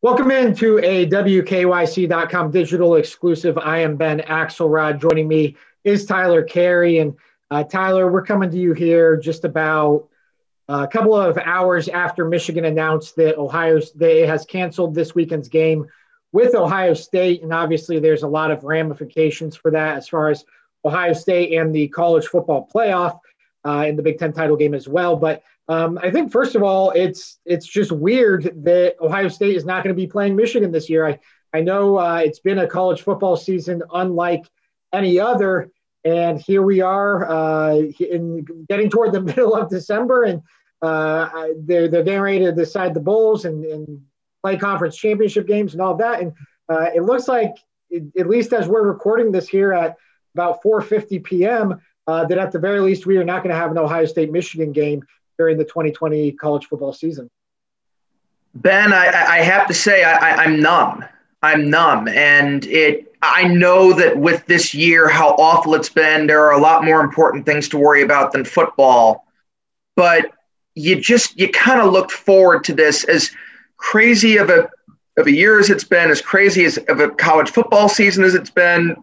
Welcome into a WKYC.com digital exclusive. I am Ben Axelrod. Joining me is Tyler Carey. And Tyler, we're coming to you here just about a couple of hours after Michigan announced that Ohio State has canceled this weekend's game with Ohio State. And obviously there's a lot of ramifications for that as far as Ohio State and the college football playoff in the Big Ten title game as well. But I think, first of all, it's just weird that Ohio State is not going to be playing Michigan this year. I know it's been a college football season unlike any other, and here we are getting toward the middle of December, and they're getting ready to decide the bowls and play conference championship games and all that. And it looks like, at least as we're recording this here at about 4:50 p.m., that at the very least we are not going to have an Ohio State-Michigan game during the 2020 college football season. Ben, I have to say I'm numb. I'm numb. And I know that with this year, how awful it's been, there are a lot more important things to worry about than football. But you kind of look forward to this, as crazy of a year as it's been, as crazy as of a college football season as it's been.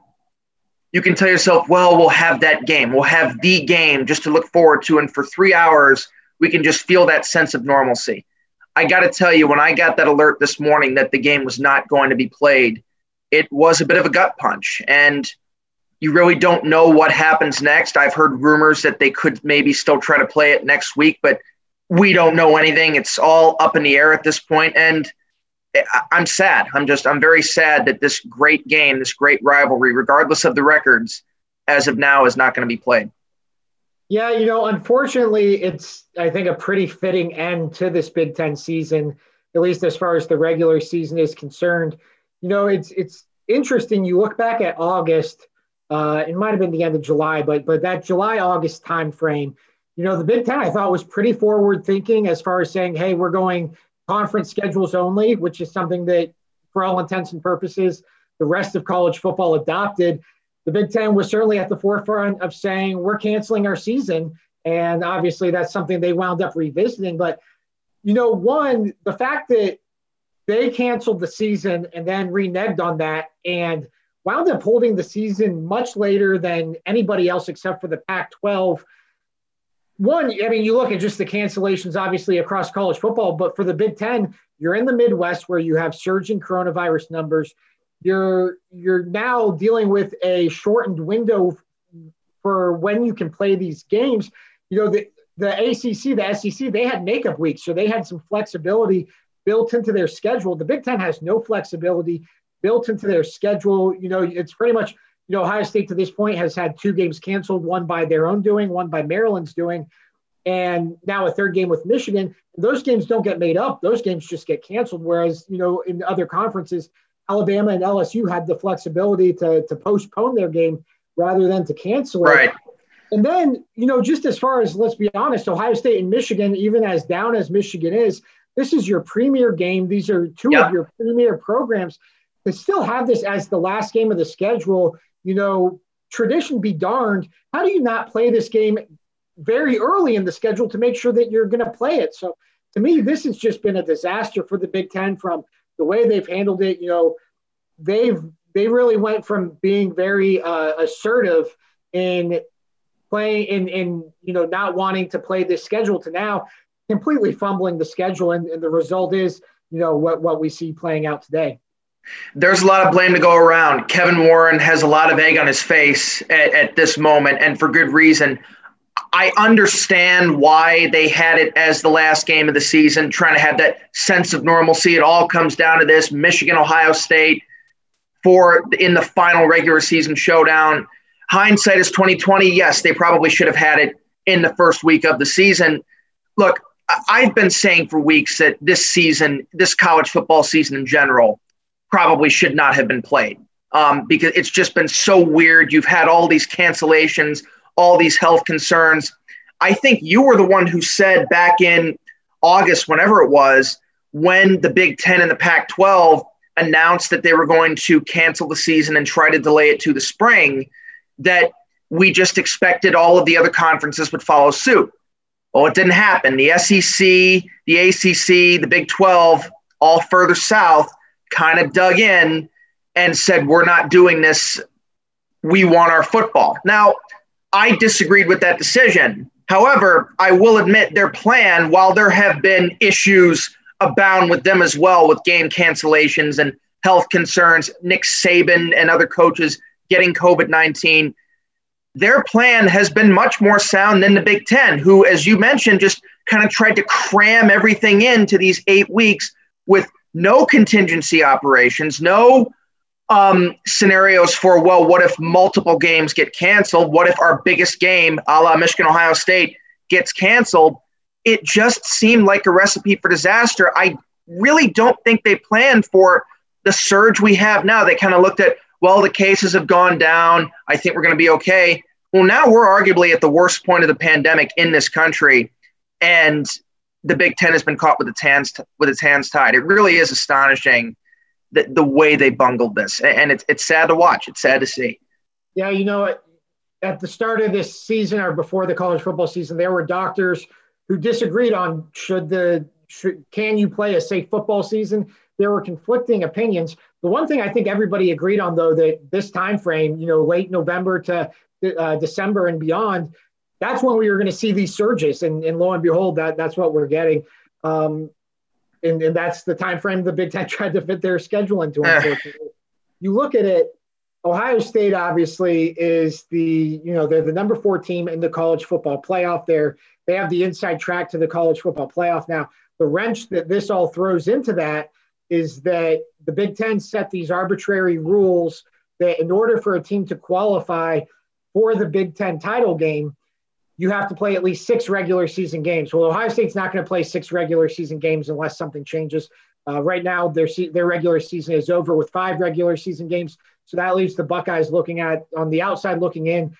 You can tell yourself, well, we'll have that game. We'll have the game just to look forward to. And for 3 hours, we can just feel that sense of normalcy. I got to tell you, when I got that alert this morning that the game was not going to be played, it was a bit of a gut punch. And you really don't know what happens next. I've heard rumors that they could maybe still try to play it next week, but we don't know anything. It's all up in the air at this point. And I'm sad. I'm very sad that this great game, this great rivalry, regardless of the records, as of now, is not going to be played. Yeah, unfortunately, it's, I think, a pretty fitting end to this Big Ten season, at least as far as the regular season is concerned. It's interesting. You look back at August, it might have been the end of July, but that July-August timeframe, the Big Ten, I thought, was pretty forward-thinking as far as saying, hey, we're going conference schedules only, which is something that, for all intents and purposes, the rest of college football adopted. The Big Ten was certainly at the forefront of saying we're canceling our season. And obviously that's something they wound up revisiting. But, one, the fact that they canceled the season and then reneged on that and wound up holding the season much later than anybody else except for the Pac-12. One, you look at just the cancellations, obviously, across college football, but for the Big Ten, you're in the Midwest where you have surging coronavirus numbers. You're now dealing with a shortened window for when you can play these games. The ACC, the SEC, they had makeup weeks, so they had some flexibility built into their schedule. The Big Ten has no flexibility built into their schedule. It's pretty much, Ohio State to this point has had 2 games canceled, one by their own doing, one by Maryland's doing, and now a third game with Michigan. Those games don't get made up. Those games just get canceled. Whereas, in other conferences, Alabama and LSU had the flexibility to postpone their game rather than to cancel it. Right. And then, just as far as, let's be honest, Ohio State and Michigan, even as down as Michigan is, this is your premier game. These are two of your premier programs. To still have this as the last game of the schedule, tradition be darned. How do you not play this game very early in the schedule to make sure that you're going to play it? So to me, this has just been a disaster for the Big Ten from the way they've handled it. They really went from being very assertive in playing in not wanting to play this schedule to now completely fumbling the schedule. And the result is, what we see playing out today. There's a lot of blame to go around. Kevin Warren has a lot of egg on his face at this moment, and for good reason. I understand why they had it as the last game of the season, trying to have that sense of normalcy. It all comes down to this: Michigan, Ohio State in the final regular season showdown. Hindsight is 2020. Yes, they probably should have had it in the first week of the season. Look, I've been saying for weeks that this season, this college football season in general, probably should not have been played because it's just been so weird. You've had all these cancellations, all these health concerns. I think you were the one who said back in August, whenever it was, when the Big Ten and the Pac-12 announced that they were going to cancel the season and try to delay it to the spring, that we just expected all of the other conferences would follow suit. Well, it didn't happen. The SEC, the ACC, the Big 12 all further south, kind of dug in and said, we're not doing this. We want our football. Now, I disagreed with that decision. However, I will admit their plan, while there have been issues abound with them as well, with game cancellations and health concerns, Nick Saban and other coaches getting COVID-19, their plan has been much more sound than the Big Ten, who, as you mentioned, just kind of tried to cram everything into these 8 weeks with no contingency operations, no scenarios for, well, what if multiple games get canceled? What if our biggest game, a la Michigan, Ohio State, gets canceled? It just seemed like a recipe for disaster. I really don't think they planned for the surge we have now. They kind of looked at, well, the cases have gone down. I think we're going to be okay. Well, now we're arguably at the worst point of the pandemic in this country, and the Big Ten has been caught with its hands tied. It really is astonishing the way they bungled this, and it's sad to watch. It's sad to see. Yeah, at the start of this season or before the college football season, there were doctors who disagreed on can you play a safe football season. There were conflicting opinions. The one thing I think everybody agreed on, though, that this time frame, late November to December and beyond, that's when we were going to see these surges, and lo and behold, that's what we're getting. And that's the time frame the Big Ten tried to fit their schedule into, unfortunately. You look at it, Ohio State obviously is they're the number 4 team in the college football playoff. They have the inside track to the college football playoff. Now, the wrench that this all throws into that is that the Big Ten set these arbitrary rules that in order for a team to qualify for the Big Ten title game, you have to play at least 6 regular season games. Well, Ohio State's not going to play 6 regular season games unless something changes. Right now, their regular season is over with 5 regular season games. So that leaves the Buckeyes on the outside looking in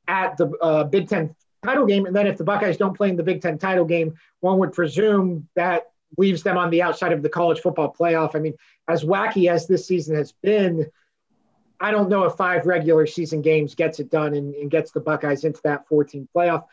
at the Big Ten title game. And then if the Buckeyes don't play in the Big Ten title game, one would presume that leaves them on the outside of the college football playoff. I mean, as wacky as this season has been, I don't know if 5 regular season games gets it done and gets the Buckeyes into that 14 playoff.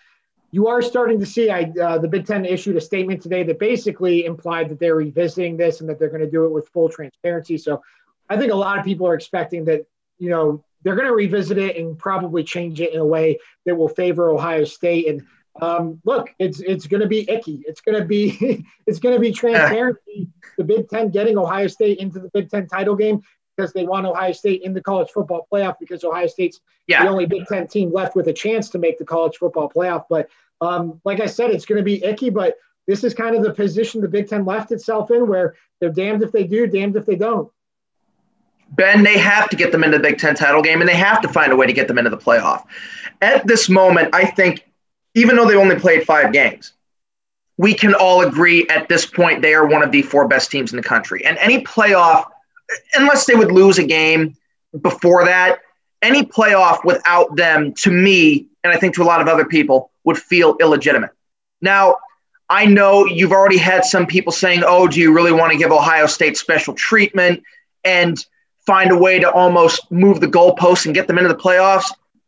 You are starting to see the Big Ten issued a statement today that basically implied that they're revisiting this and that they're going to do it with full transparency. So I think a lot of people are expecting that, they're going to revisit it and probably change it in a way that will favor Ohio State. And look, it's going to be icky. It's going to be transparency. The Big Ten getting Ohio State into the Big Ten title game because they want Ohio State in the college football playoff because Ohio State's the only Big Ten team left with a chance to make the college football playoff. But like I said, it's going to be icky, but this is kind of the position the Big Ten left itself in where they're damned if they do, damned if they don't. Ben, they have to get them into the Big Ten title game, and they have to find a way to get them into the playoff. At this moment, I think, even though they only played 5 games, we can all agree at this point they are one of the 4 best teams in the country. And any playoff, unless they would lose a game before that, any playoff without them, to me, and I think to a lot of other people, would feel illegitimate. Now, I know you've already had some people saying, oh, do you really want to give Ohio State special treatment and find a way to almost move the goalposts and get them into the playoffs?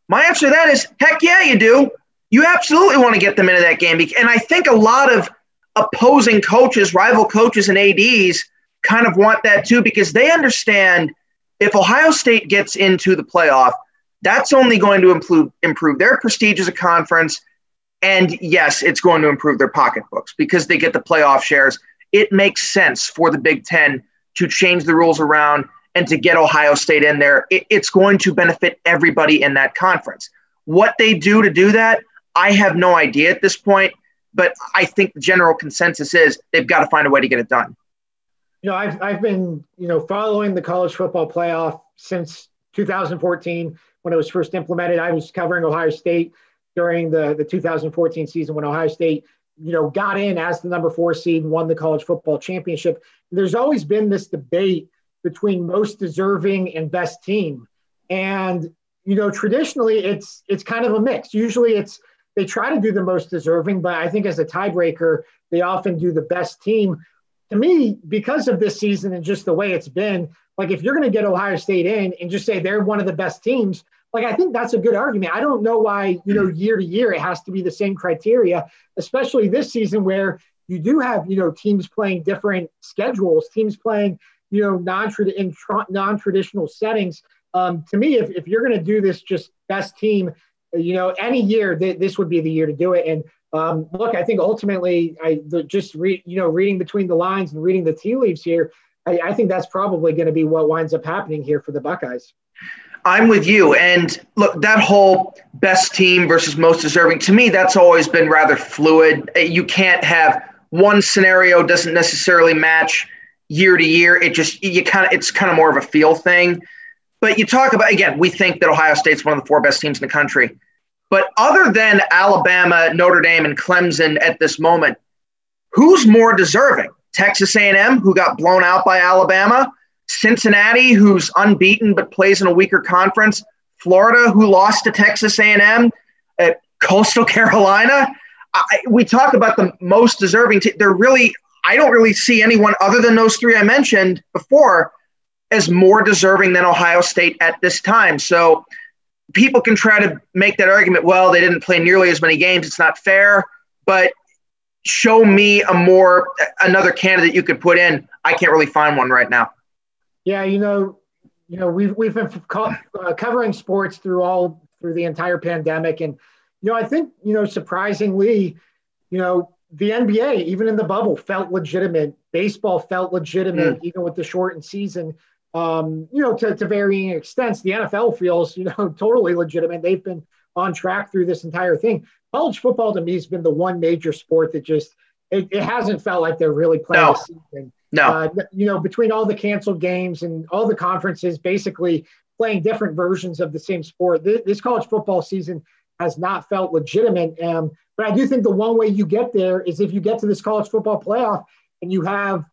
My answer to that is, heck yeah, you do. You absolutely want to get them into that game. And I think a lot of opposing coaches, rival coaches and ADs kind of want that too, because they understand if Ohio State gets into the playoff, that's only going to improve their prestige as a conference. And yes, it's going to improve their pocketbooks because they get the playoff shares. It makes sense for the Big Ten to change the rules around and to get Ohio State in there. It's going to benefit everybody in that conference. What they do to do that, I have no idea at this point, but I think the general consensus is they've got to find a way to get it done. I've been, following the college football playoff since 2014 when it was first implemented. I was covering Ohio State during the 2014 season when Ohio State, got in as the number 4 seed and won the college football championship. There's always been this debate between most deserving and best team. And, traditionally it's kind of a mix. Usually they try to do the most deserving, but I think as a tiebreaker, they often do the best team. To me, because of this season and just the way it's been, like if you're going to get Ohio State in and just say they're one of the best teams, like I think that's a good argument. I don't know why, year to year it has to be the same criteria, especially this season where you do have, teams playing different schedules, teams playing, non-traditional settings. To me, if you're going to do this just best team, any year, this would be the year to do it. And look, I think ultimately, reading between the lines and reading the tea leaves here, I think that's probably going to be what winds up happening here for the Buckeyes. I'm with you. And look, that whole best team versus most deserving, to me, that's always been rather fluid. You can't have one scenario doesn't necessarily match year to year. It's kind of more of a feel thing. But you talk about, again, we think that Ohio State's one of the 4 best teams in the country. But other than Alabama, Notre Dame, and Clemson at this moment, who's more deserving? Texas A&M, who got blown out by Alabama, Cincinnati, who's unbeaten but plays in a weaker conference, Florida, who lost to Texas A&M, Coastal Carolina. We talk about the most deserving. I don't really see anyone other than those 3 I mentioned before as more deserving than Ohio State at this time. So people can try to make that argument, well, they didn't play nearly as many games, it's not fair, but show me another candidate you could put in. I can't really find one right now. Yeah, we've been covering sports through the entire pandemic, and I think surprisingly, the NBA, even in the bubble, felt legitimate. Baseball felt legitimate, even with the shortened season. To varying extents, the NFL feels totally legitimate. They've been on track through this entire thing. College football to me has been the one major sport that just it hasn't felt like they're really playing a season. No. Between all the canceled games and all the conferences basically playing different versions of the same sport, this college football season has not felt legitimate. But I do think the one way you get there is if you get to this college football playoff and you have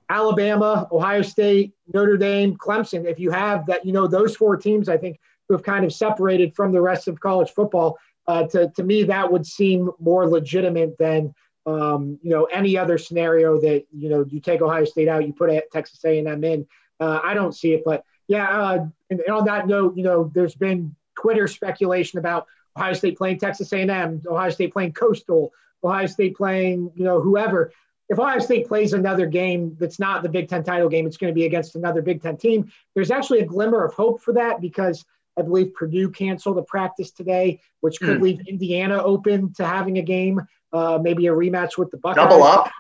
Alabama, Ohio State, Notre Dame, Clemson. If you have that, those 4 teams, I think, who have kind of separated from the rest of college football, to me, that would seem more legitimate than any other scenario that, you take Ohio State out, you put Texas A&M in. I don't see it. But, yeah, and on that note, there's been Twitter speculation about Ohio State playing Texas A&M, Ohio State playing Coastal, Ohio State playing, whoever. If Ohio State plays another game that's not the Big Ten title game, it's going to be against another Big Ten team. There's actually a glimmer of hope for that because I believe Purdue canceled a practice today, which could leave Indiana open to having a game, maybe a rematch with the Buckeyes. Double up.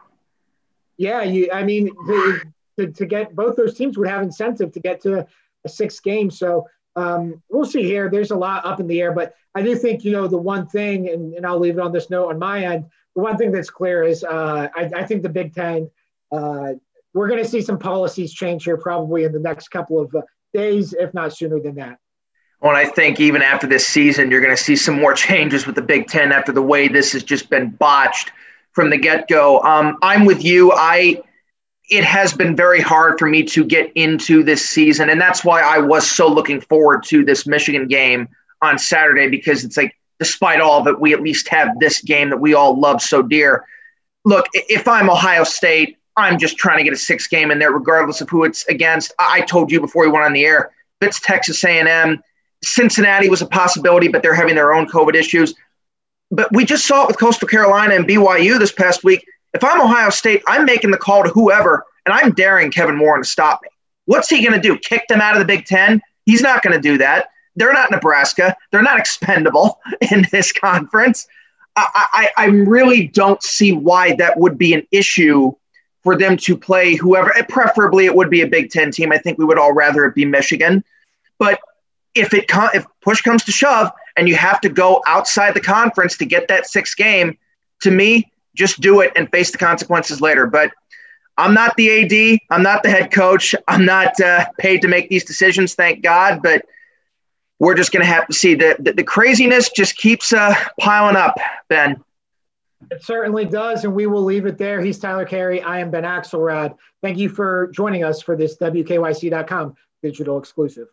Yeah, to get both those teams would have incentive to get to a 6th game. So we'll see here. There's a lot up in the air, but I do think, the one thing, and I'll leave it on this note on my end, the one thing that's clear is I think the Big Ten, we're going to see some policies change here probably in the next couple of days, if not sooner than that. Well, I think even after this season, you're going to see some more changes with the Big Ten after the way this has just been botched from the get-go. I'm with you. It has been very hard for me to get into this season, and that's why I was so looking forward to this Michigan game on Saturday, because it's like, despite all of it, we at least have this game that we all love so dear. Look, if I'm Ohio State, I'm just trying to get a 6th game in there, regardless of who it's against. I told you before we went on the air, if it's Texas A&M, Cincinnati was a possibility, but they're having their own COVID issues. But we just saw it with Coastal Carolina and BYU this past week. If I'm Ohio State, I'm making the call to whoever, and I'm daring Kevin Warren to stop me. What's he going to do? Kick them out of the Big Ten? He's not going to do that. They're not Nebraska. They're not expendable in this conference. I really don't see why that would be an issue for them to play whoever. Preferably, it would be a Big Ten team. I think we would all rather it be Michigan. But if push comes to shove and you have to go outside the conference to get that 6th game, to me, just do it and face the consequences later. But I'm not the AD. I'm not the head coach. I'm not paid to make these decisions, thank God. But we're just going to have to see. The craziness just keeps piling up, Ben. It certainly does, and we will leave it there. He's Tyler Carey. I am Ben Axelrod. Thank you for joining us for this WKYC.com digital exclusive.